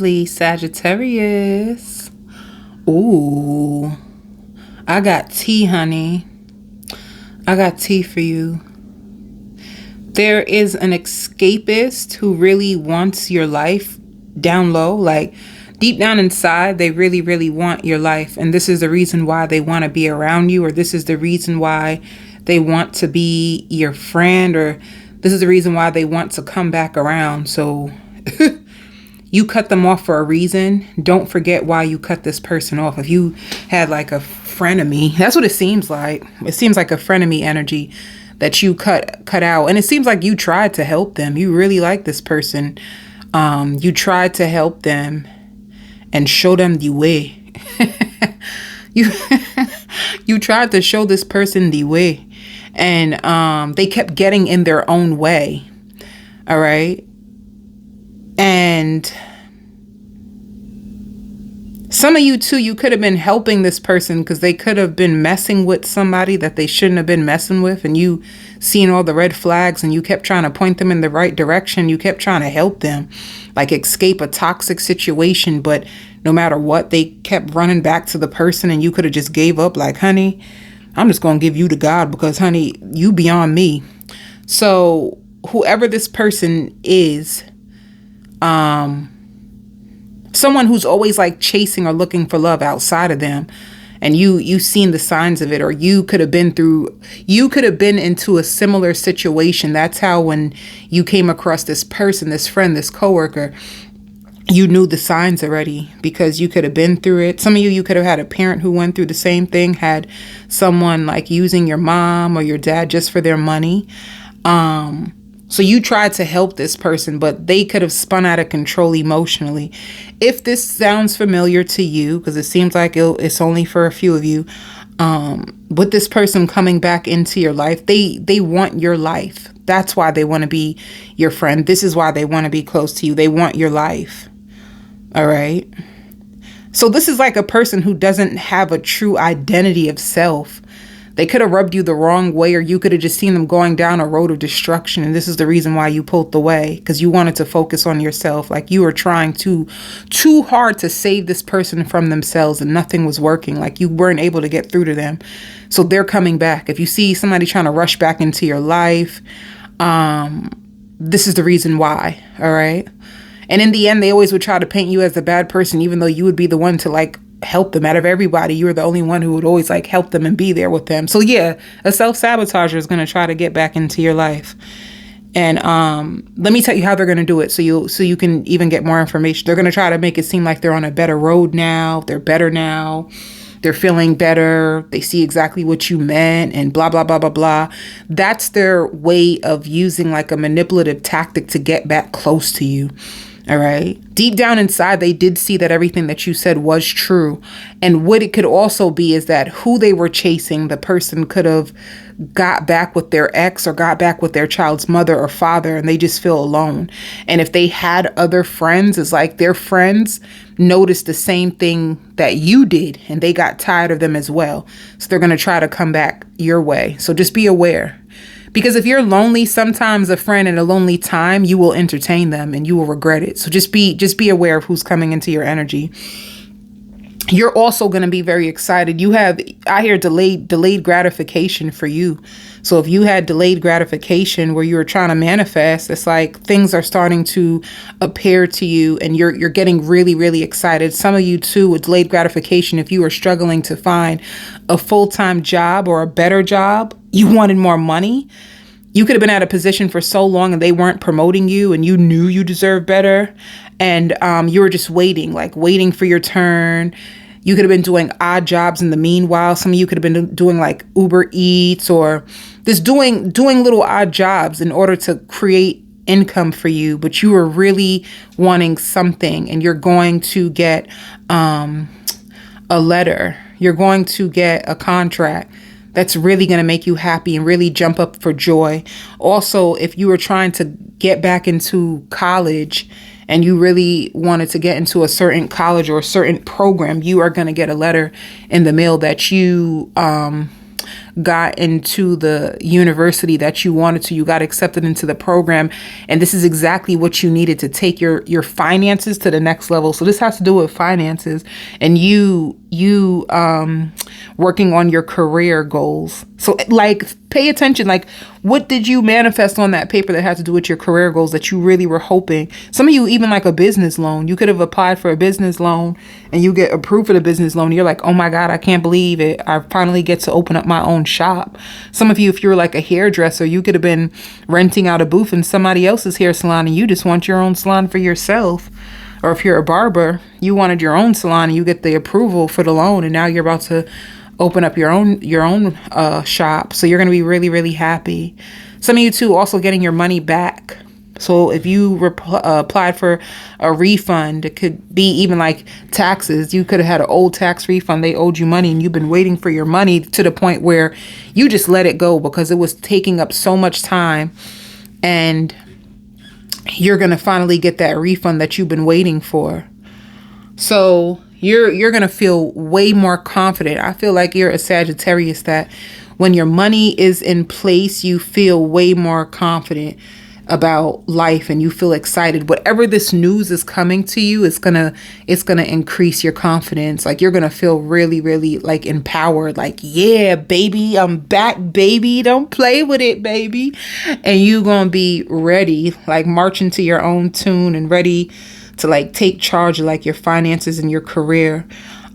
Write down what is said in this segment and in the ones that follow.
lovely Sagittarius. Ooh, I got tea, honey. I got tea for you. There is an escapist who really wants your life down low, like deep down inside. They really, really want your life. And this is the reason why they want to be around you, or this is the reason why they want to be your friend, or this is the reason why they want to come back around. So you cut them off for a reason. Don't forget why you cut this person off. If you had like a frenemy, that's what it seems like. It seems like a frenemy energy that you cut out. And it seems like you tried to help them. You really like this person. You tried to help them and show them the way. You tried to show this person the way. And they kept getting in their own way. All right. And some of you too, you could have been helping this person because they could have been messing with somebody that they shouldn't have been messing with. And you seen all the red flags and you kept trying to point them in the right direction. You kept trying to help them like escape a toxic situation. But no matter what, they kept running back to the person, and you could have just gave up like, honey, I'm just going to give you to God because, honey, you beyond me. So whoever this person is, someone who's always like chasing or looking for love outside of them, and you've seen the signs of it, or you could have been into a similar situation. That's how when you came across this person, this friend, this coworker, you knew the signs already because you could have been through it. Some of you could have had a parent who went through the same thing, had someone like using your mom or your dad just for their money. So you tried to help this person, but they could have spun out of control emotionally. If this sounds familiar to you, because it seems like it's only for a few of you, with this person coming back into your life, they want your life. That's why they want to be your friend. This is why they want to be close to you. They want your life. All right. So this is like a person who doesn't have a true identity of self. They could have rubbed you the wrong way, or you could have just seen them going down a road of destruction. And this is the reason why you pulled away, because you wanted to focus on yourself. Like you were trying too hard to save this person from themselves, and nothing was working. Like you weren't able to get through to them. So they're coming back. If you see somebody trying to rush back into your life, this is the reason why. All right. And in the end, they always would try to paint you as the bad person, even though you would be the one to like help them. Out of everybody, you were the only one who would always like help them and be there with them. So yeah, a self-sabotager is going to try to get back into your life. And let me tell you how they're going to do it, so you can even get more information. They're going to try to make it seem like they're on a better road now. They're better now. They're feeling better. They see exactly what you meant and blah, blah, blah, blah, blah. That's their way of using like a manipulative tactic to get back close to you. All right. Deep down inside, they did see that everything that you said was true. And what it could also be is that who they were chasing, the person could have got back with their ex or got back with their child's mother or father, and they just feel alone. And if they had other friends, it's like their friends noticed the same thing that you did, and they got tired of them as well. So they're going to try to come back your way. So just be aware. Because if you're lonely, sometimes a friend in a lonely time, you will entertain them and you will regret it. So just be aware of who's coming into your energy. You're also going to be very excited. I hear delayed gratification for you. So if you had delayed gratification where you were trying to manifest, it's like things are starting to appear to you and you're getting really, really excited. Some of you too with delayed gratification, if you were struggling to find a full-time job or a better job, you wanted more money. You could have been at a position for so long and they weren't promoting you and you knew you deserved better. And you were just waiting for your turn. You could have been doing odd jobs in the meanwhile. Some of you could have been doing like Uber Eats or just doing little odd jobs in order to create income for you. But you were really wanting something, and you're going to get a letter. You're going to get a contract that's really going to make you happy and really jump up for joy. Also, if you were trying to get back into college and you really wanted to get into a certain college or a certain program, you are going to get a letter in the mail that you got into the university that you wanted to. You got accepted into the program, and this is exactly what you needed to take your finances to the next level. So this has to do with finances and you working on your career goals. So like, pay attention. Like, what did you manifest on that paper that had to do with your career goals that you really were hoping? Some of you, even like a business loan, you could have applied for a business loan and you get approved for the business loan. You're like, oh my God, I can't believe it. I finally get to open up my own shop. Some of you, if you're like a hairdresser, you could have been renting out a booth in somebody else's hair salon and you just want your own salon for yourself. Or if you're a barber, you wanted your own salon and you get the approval for the loan, and now you're about to open up your own shop. So you're going to be really, really happy. Some of you too also getting your money back. So if you applied for a refund, it could be even like taxes. You could have had an old tax refund. They owed you money and you've been waiting for your money to the point where you just let it go because it was taking up so much time, and you're going to finally get that refund that you've been waiting for. So you're going to feel way more confident. I feel like you're a Sagittarius that when your money is in place, you feel way more confident about life and you feel excited. Whatever this news is coming to you, it's gonna increase your confidence. Like, you're gonna feel really, really like empowered. Like, yeah, baby, I'm back, baby. Don't play with it, baby. And you gonna be ready, like marching to your own tune and ready to like take charge of like your finances and your career.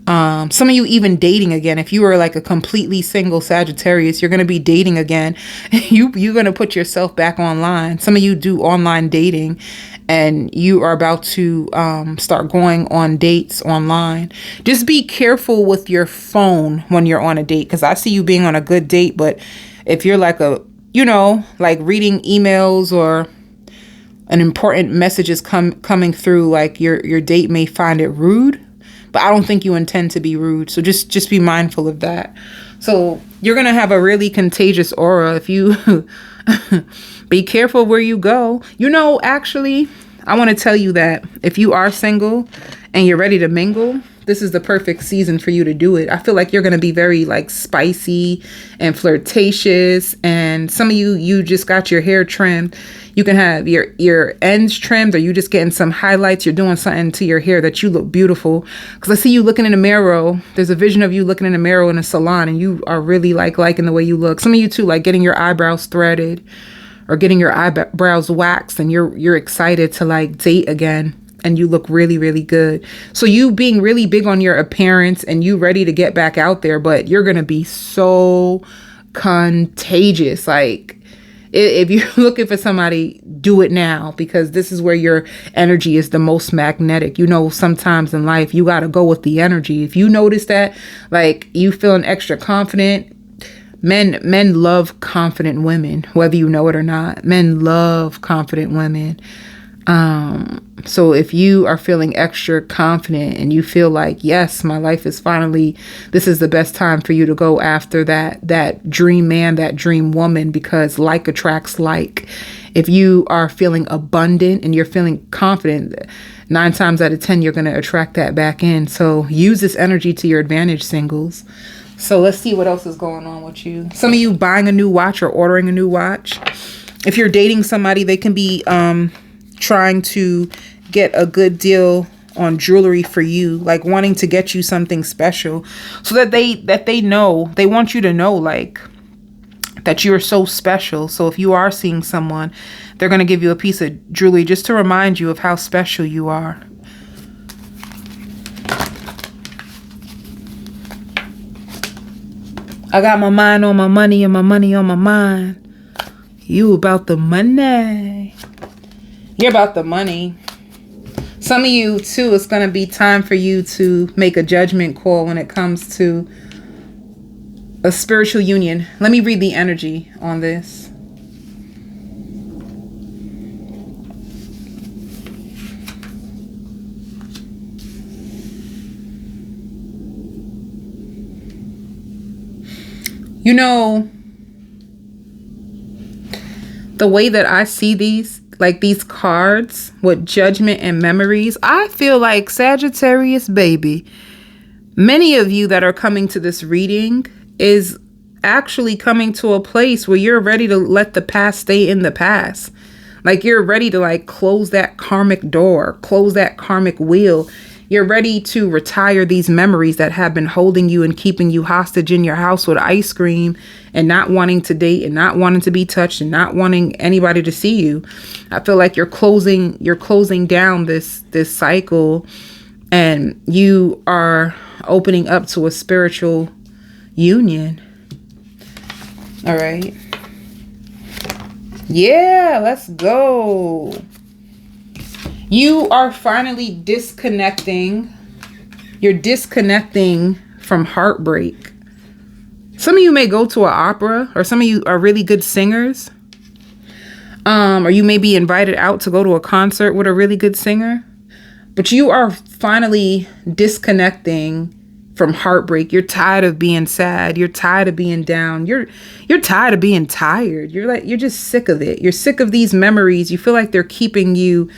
Some of you even dating again. If you were like a completely single Sagittarius, you're going to be dating again. You're going to put yourself back online. Some of you do online dating and you are about to start going on dates online. Just be careful with your phone when you're on a date, because I see you being on a good date. But if you're like like reading emails or an important message is coming through, like your date may find it rude. But I don't think you intend to be rude. So just be mindful of that. So you're going to have a really contagious aura if you be careful where you go. Actually, I want to tell you that if you are single and you're ready to mingle, this is the perfect season for you to do it. I feel like you're going to be very like spicy and flirtatious. And some of you just got your hair trimmed. You can have your ends trimmed, or you just getting some highlights. You're doing something to your hair that you look beautiful. Because I see you looking in the mirror. There's a vision of you looking in the mirror in a salon, and you are really liking the way you look. Some of you too, like getting your eyebrows threaded or getting your eyebrows waxed, and you're excited to like date again. And you look really, really good. So you being really big on your appearance and you ready to get back out there, but you're going to be so contagious. Like, if you're looking for somebody, do it now, because this is where your energy is the most magnetic. Sometimes in life, you got to go with the energy. If you notice that, like, you feeling extra confident, men love confident women, whether you know it or not. Men love confident women. So if you are feeling extra confident and you feel like, yes, my life is finally, this is the best time for you to go after that dream man, that dream woman, because like attracts like. If you are feeling abundant and you're feeling confident, 9 times out of 10, you're going to attract that back in. So use this energy to your advantage, singles. So let's see what else is going on with you. Some of you buying a new watch or ordering a new watch. If you're dating somebody, they can be, trying to get a good deal on jewelry for you, like wanting to get you something special so that they know, they want you to know like that you're so special. So if you are seeing someone, they're going to give you a piece of jewelry just to remind you of how special you are. I got my mind on my money and my money on my mind. You about the money. You're about the money. Some of you too, it's going to be time for you to make a judgment call when it comes to a spiritual union. Let me read the energy on this. The way that I see these cards with judgment and memories, I feel like Sagittarius baby, many of you that are coming to this reading is actually coming to a place where you're ready to let the past stay in the past. Like you're ready to like close that karmic door, close that karmic wheel. You're ready to retire these memories that have been holding you and keeping you hostage in your house with ice cream and not wanting to date and not wanting to be touched and not wanting anybody to see you. I feel like you're closing down this cycle, and you are opening up to a spiritual union. All right. Yeah, let's go. You are finally disconnecting. You're disconnecting from heartbreak. Some of you may go to an opera, or some of you are really good singers. Or you may be invited out to go to a concert with a really good singer. But you are finally disconnecting from heartbreak. You're tired of being sad. You're tired of being down. You're tired of being tired. You're just sick of it. You're sick of these memories. You feel like they're keeping you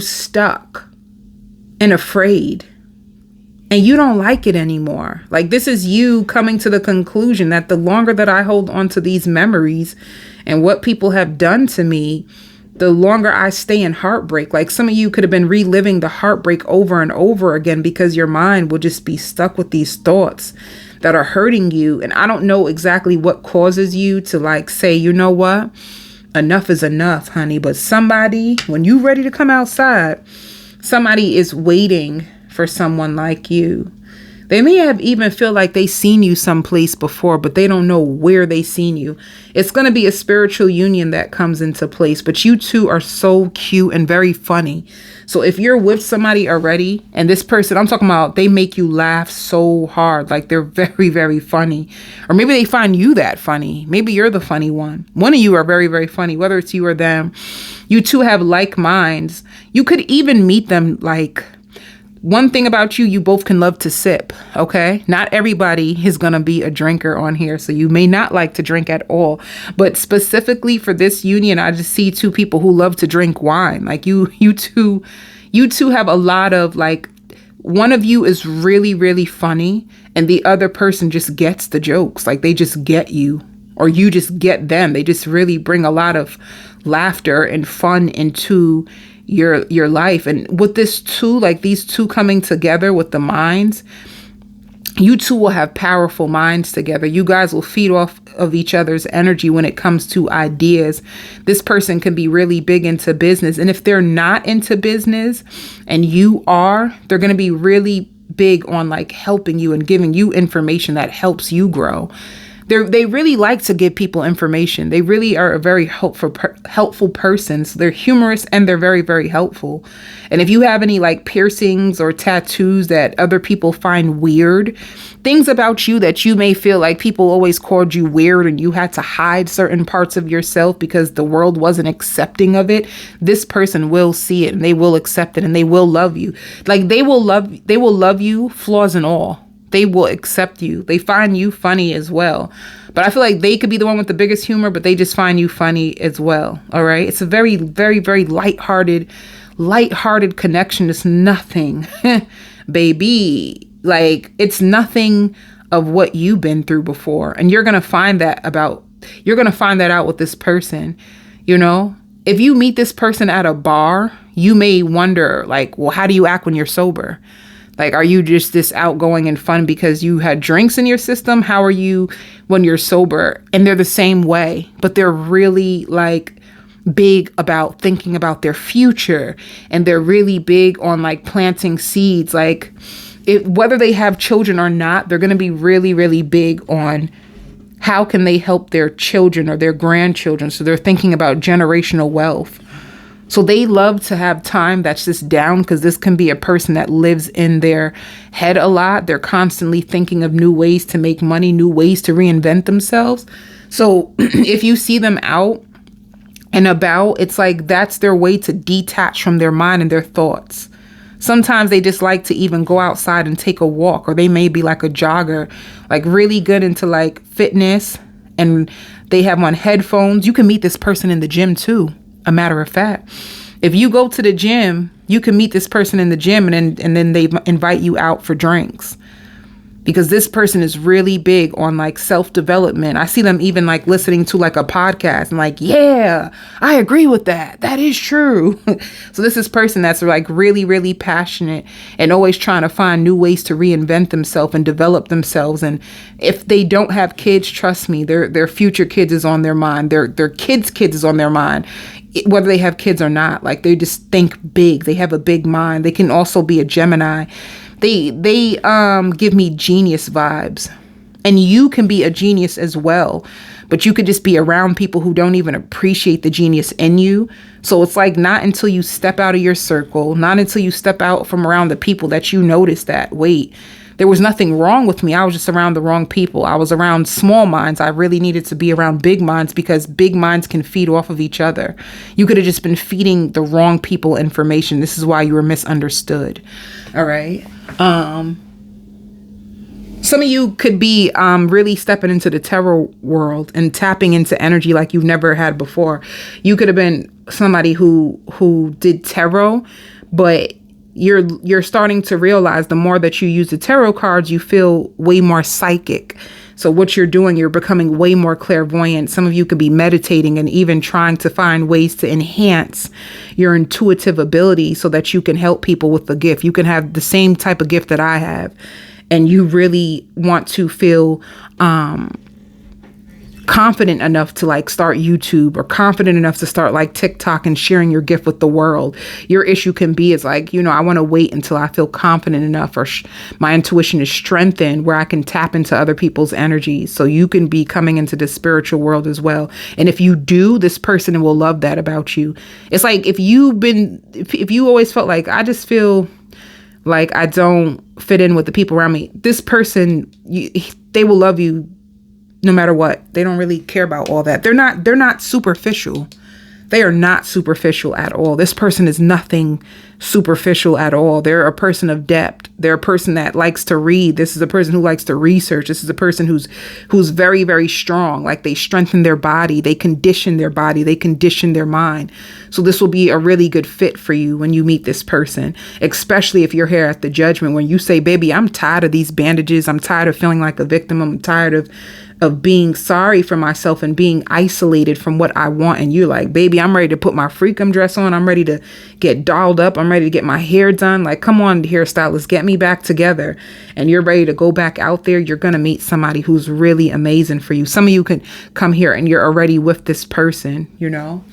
stuck and afraid. And you don't like it anymore. Like, this is you coming to the conclusion that the longer that I hold on to these memories and what people have done to me, the longer I stay in heartbreak. Like, some of you could have been reliving the heartbreak over and over again because your mind will just be stuck with these thoughts that are hurting you. And I don't know exactly what causes you to like say, you know what? Enough is enough, honey. But somebody, when you're ready to come outside, somebody is waiting for someone like you. They may have even feel like they seen you someplace before, but they don't know where they seen you. It's going to be a spiritual union that comes into place, but you two are so cute and very funny. So if you're with somebody already, and this person, I'm talking about, they make you laugh so hard, like they're very, very funny. Or maybe they find you that funny. Maybe you're the funny one. One of you are very, very funny, whether it's you or them. You two have like minds. You could even meet them like... One thing about you, you both can love to sip, okay? Not everybody is going to be a drinker on here, so you may not like to drink at all. But specifically for this union, I just see two people who love to drink wine. Like you two have a lot of like, one of you is really, really funny, and the other person just gets the jokes. Like they just get you, or you just get them. They just really bring a lot of laughter and fun into your life. And with this two, like these two coming together with the minds, you two will have powerful minds together. You guys will feed off of each other's energy when it comes to ideas. This person can be really big into business. And if they're not into business and you are, they're going to be really big on like helping you and giving you information that helps you grow. They really like to give people information. They really are a very helpful person. So they're humorous and they're very, very helpful. And if you have any like piercings or tattoos that other people find weird, things about you that you may feel like people always called you weird and you had to hide certain parts of yourself because the world wasn't accepting of it, this person will see it and they will accept it and they will love you. Like they will love you, flaws and all. They will accept you. They find you funny as well. But I feel like they could be the one with the biggest humor, but they just find you funny as well. All right. It's a very, very, very lighthearted connection. It's nothing, baby. Like it's nothing of what you've been through before. And you're going to find that out with this person. You know, if you meet this person at a bar, you may wonder like, well, how do you act when you're sober? Like, are you just this outgoing and fun because you had drinks in your system? How are you when you're sober? And they're the same way, but they're really like big about thinking about their future. And they're really big on like planting seeds. Like whether they have children or not, they're going to be really, really big on how can they help their children or their grandchildren. So they're thinking about generational wealth. So they love to have time that's just down because this can be a person that lives in their head a lot. They're constantly thinking of new ways to make money, new ways to reinvent themselves. So if you see them out and about, it's like that's their way to detach from their mind and their thoughts. Sometimes they just like to even go outside and take a walk, or they may be like a jogger, like really good into like fitness, and they have on headphones. You can meet this person in the gym too. A matter of fact, if you go to the gym, you can meet this person in the gym and then they invite you out for drinks. because this person is really big on like self-development. I see them even like listening to like a podcast and like, yeah, I agree with that. That is true. So this is person that's like really, really passionate and always trying to find new ways to reinvent themselves and develop themselves. And if they don't have kids, trust me, their future kids is on their mind. Their kids is on their mind, whether they have kids or not. Like they just think big. They have a big mind. They can also be a Gemini. They give me genius vibes, and you can be a genius as well, but you could just be around people who don't even appreciate the genius in you. So it's like not until you step out of your circle, not until you step out from around the people that you notice that, wait, there was nothing wrong with me. I was just around the wrong people. I was around small minds. I really needed to be around big minds because big minds can feed off of each other. You could have just been feeding the wrong people information. This is why you were misunderstood. All right. Some of you could be really stepping into the tarot world and tapping into energy like you've never had before. You could have been somebody who did tarot, but you're starting to realize the more that you use the tarot cards, you feel way more psychic. So what you're doing, you're becoming way more clairvoyant. Some of you could be meditating and even trying to find ways to enhance your intuitive ability so that you can help people with the gift. You can have the same type of gift that I have, and you really want to feel confident enough to like start YouTube, or confident enough to start like TikTok and sharing your gift with the world. Your issue can be is like, I want to wait until I feel confident enough, or my intuition is strengthened where I can tap into other people's energies. So you can be coming into the spiritual world as well. And if you do, this person will love that about you. It's like if you always felt like, I just feel like I don't fit in with the people around me, this person, they will love you no matter what. They don't really care about all that. They're not superficial. They are not superficial at all. This person is nothing superficial at all. They're a person of depth. They're a person that likes to read. This is a person who likes to research. This is a person who's very, very strong. Like they strengthen their body. They condition their body. They condition their mind. So this will be a really good fit for you when you meet this person, especially if you're here at the judgment, when you say, baby, I'm tired of these bandages. I'm tired of feeling like a victim. I'm tired of being sorry for myself and being isolated from what I want. And you're like, baby, I'm ready to put my freakum dress on. I'm ready to get dolled up. I'm ready to get my hair done. Like, come on, hairstylist, get me back together. And you're ready to go back out there. You're going to meet somebody who's really amazing for you. Some of you can come here and you're already with this person, And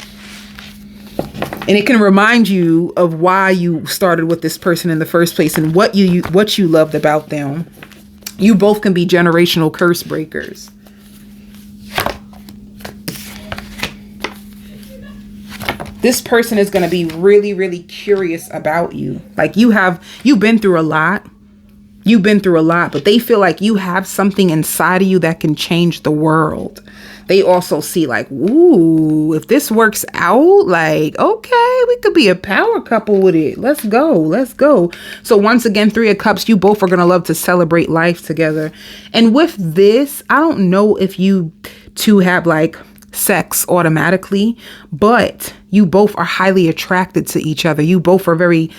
it can remind you of why you started with this person in the first place and what you loved about them. You both can be generational curse breakers. This person is going to be really, really curious about you. Like you've been through a lot. You've been through a lot, but they feel like you have something inside of you that can change the world. They also see like, ooh, if this works out, like, okay, we could be a power couple with it. Let's go. Let's go. So once again, 3 of Cups, you both are going to love to celebrate life together. And with this, I don't know if you two have like sex automatically, but you both are highly attracted to each other. You both are very,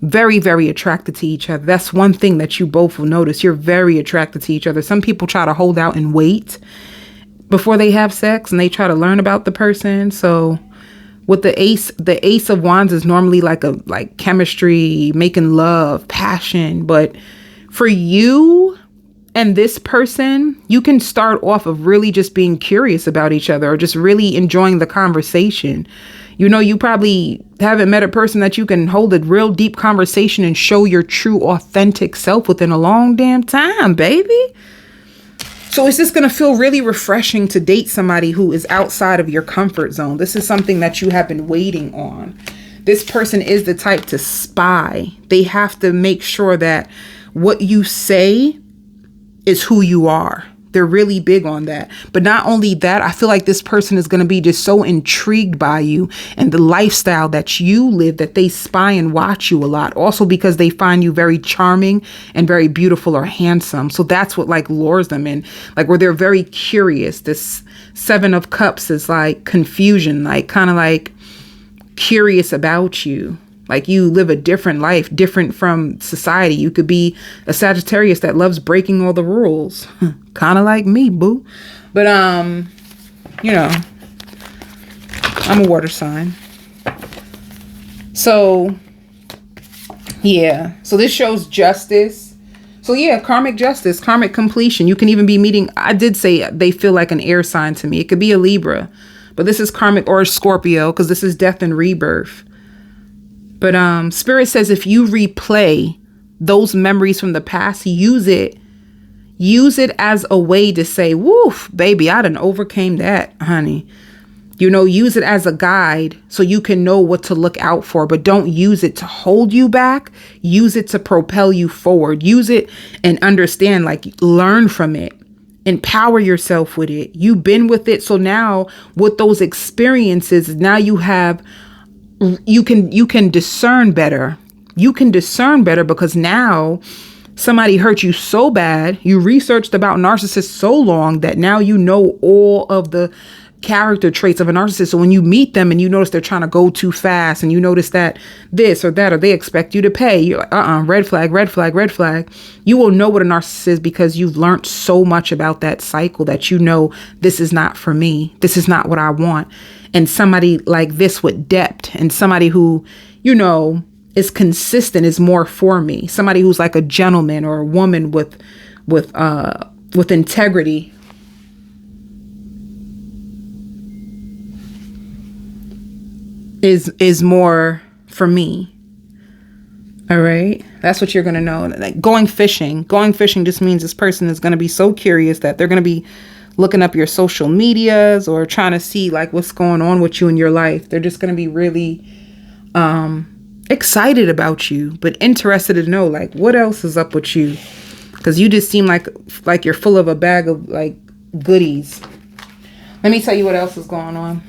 very attracted to each other. That's one thing that you both will notice. You're very attracted to each other. Some people try to hold out and wait before they have sex and they try to learn about the person. So with the ace of wands is normally like chemistry, making love, passion. But for you and this person, you can start off of really just being curious about each other or just really enjoying the conversation. You probably haven't met a person that you can hold a real deep conversation and show your true authentic self within a long damn time, baby. So it's just going to feel really refreshing to date somebody who is outside of your comfort zone. This is something that you have been waiting on. This person is the type to spy. They have to make sure that what you say is who you are. They're really big on that. But not only that, I feel like this person is going to be just so intrigued by you and the lifestyle that you live that they spy and watch you a lot. Also because they find you very charming and very beautiful or handsome. So that's what like lures them in, like where they're very curious. This 7 of Cups is like confusion, like kind of like curious about you. Like you live a different life, different from society. You could be a Sagittarius that loves breaking all the rules. Kind of like me, boo. But, you know, I'm a water sign. So, yeah. So this shows justice. So yeah, karmic justice, karmic completion. You can even be meeting. I did say they feel like an air sign to me. It could be a Libra, but this is karmic, or a Scorpio, because this is death and rebirth. But Spirit says if you replay those memories from the past, use it as a way to say, woof, baby, I done overcame that, honey. You know, use it as a guide so you can know what to look out for, but don't use it to hold you back. Use it to propel you forward. Use it and understand, like, learn from it. Empower yourself with it. You've been with it. So now with those experiences, now you can discern better. You can discern better because now somebody hurt you so bad. You researched about narcissists so long that now you know all of the character traits of a narcissist. So when you meet them and you notice they're trying to go too fast, and you notice that this or that, or they expect you to pay, you're like, red flag, red flag, red flag. You will know what a narcissist is because you've learned so much about that cycle that you know this is not for me. This is not what I want. And somebody like this with depth, and somebody who, you know, is consistent is more for me. Somebody who's like a gentleman or a woman with integrity. Is more for me. All right. That's what you're going to know. Like going fishing just means this person is going to be so curious that they're going to be looking up your social medias or trying to see like what's going on with you in your life. They're just going to be really excited about you, but interested to know like what else is up with you. Because you just seem like you're full of a bag of like goodies. Let me tell you what else is going on.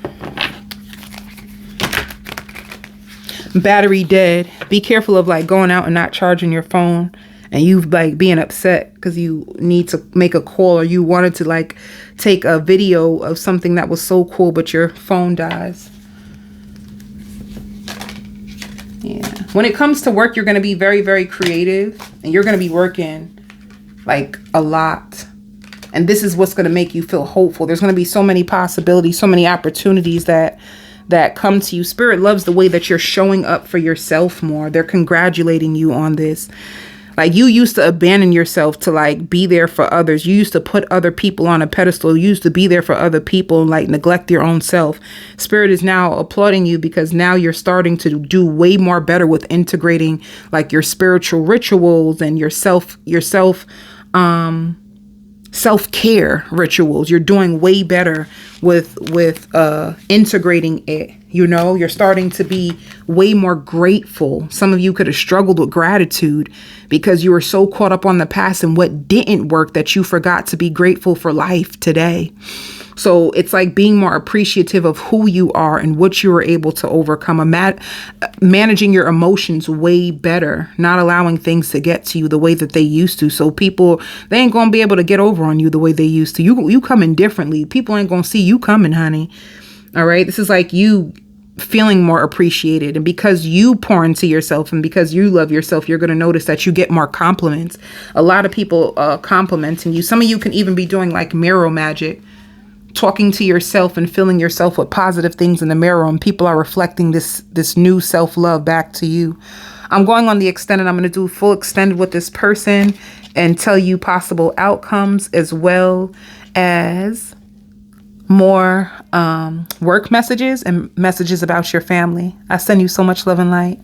Battery dead. Be careful of like going out and not charging your phone, and you like being upset because you need to make a call, or you wanted to like take a video of something that was so cool, but your phone dies. Yeah. When it comes to work, you're going to be very, very creative, and you're going to be working like a lot. And this is what's going to make you feel hopeful. There's going to be so many possibilities, so many opportunities that come to you. Spirit loves the way that you're showing up for yourself more. They're congratulating you on this. Like you used to abandon yourself to like be there for others. You used to put other people on a pedestal. You used to be there for other people and like neglect your own self. Spirit is now applauding you because now you're starting to do way more better with integrating like your spiritual rituals and your self-care rituals. You're doing way better with integrating it. You know, you're starting to be way more grateful. Some of you could have struggled with gratitude because you were so caught up on the past and what didn't work that you forgot to be grateful for life today. So it's like being more appreciative of who you are and what you were able to overcome. Managing your emotions way better, not allowing things to get to you the way that they used to. So people, they ain't going to be able to get over on you the way they used to. You coming differently. People ain't going to see you coming, honey. All right. This is like you feeling more appreciated. And because you pour into yourself and because you love yourself, you're going to notice that you get more compliments. A lot of people complimenting you. Some of you can even be doing like mirror magic, talking to yourself and filling yourself with positive things in the mirror, and people are reflecting this new self-love back to you. I'm going on the extended. I'm going to do full extended with this person and tell you possible outcomes as well as more work messages and messages about your family. I send you so much love and light.